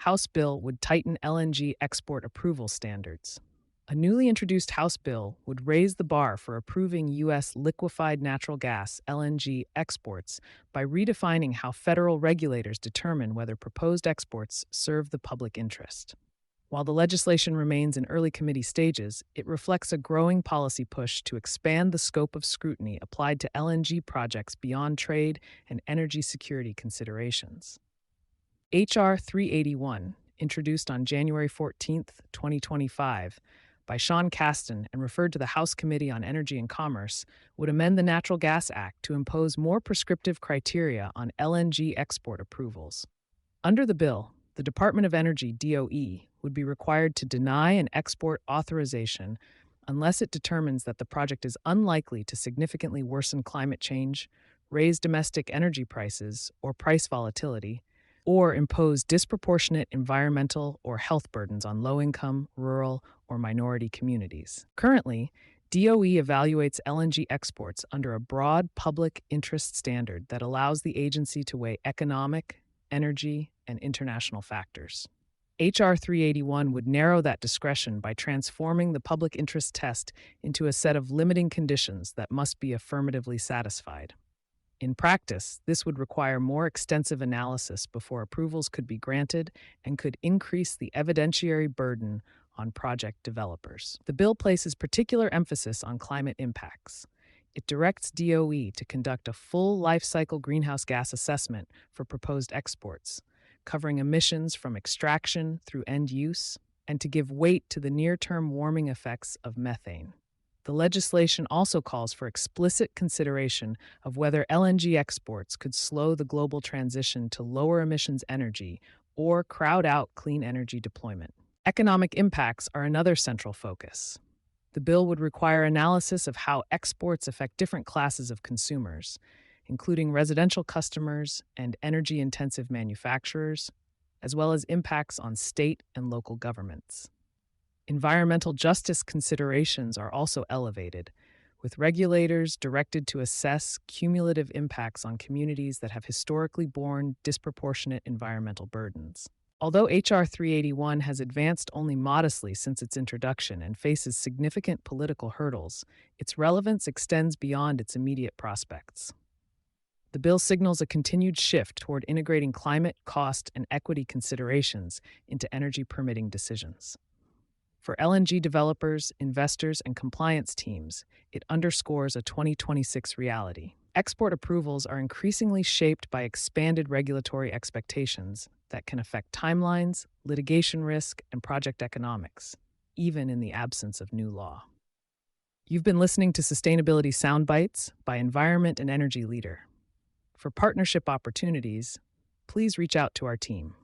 House bill would tighten LNG export approval standards. A newly introduced House bill would raise the bar for approving U.S. liquefied natural gas (LNG) exports by redefining how federal regulators determine whether proposed exports serve the public interest. While the legislation remains in early committee stages, it reflects a growing policy push to expand the scope of scrutiny applied to LNG projects beyond trade and energy security considerations. H.R. 381, introduced on January 14, 2025, by Sean Casten and referred to the House Committee on Energy and Commerce, would amend the Natural Gas Act to impose more prescriptive criteria on LNG export approvals. Under the bill, the Department of Energy (DOE) would be required to deny an export authorization unless it determines that the project is unlikely to significantly worsen climate change, raise domestic energy prices or price volatility, or impose disproportionate environmental or health burdens on low-income, rural, or minority communities. Currently, DOE evaluates LNG exports under a broad public interest standard that allows the agency to weigh economic, energy, and international factors. H.R. 381 would narrow that discretion by transforming the public interest test into a set of limiting conditions that must be affirmatively satisfied. In practice, this would require more extensive analysis before approvals could be granted and could increase the evidentiary burden on project developers. The bill places particular emphasis on climate impacts. It directs DOE to conduct a full life cycle greenhouse gas assessment for proposed exports, covering emissions from extraction through end use, and to give weight to the near-term warming effects of methane. The legislation also calls for explicit consideration of whether LNG exports could slow the global transition to lower emissions energy or crowd out clean energy deployment. Economic impacts are another central focus. The bill would require analysis of how exports affect different classes of consumers, including residential customers and energy-intensive manufacturers, as well as impacts on state and local governments. Environmental justice considerations are also elevated, with regulators directed to assess cumulative impacts on communities that have historically borne disproportionate environmental burdens. Although H.R. 381 has advanced only modestly since its introduction and faces significant political hurdles, its relevance extends beyond its immediate prospects. The bill signals a continued shift toward integrating climate, cost, and equity considerations into energy permitting decisions. For LNG developers, investors, and compliance teams, it underscores a 2026 reality. Export approvals are increasingly shaped by expanded regulatory expectations that can affect timelines, litigation risk, and project economics, even in the absence of new law. You've been listening to Sustainability Soundbites by Environment and Energy Leader. For partnership opportunities, please reach out to our team.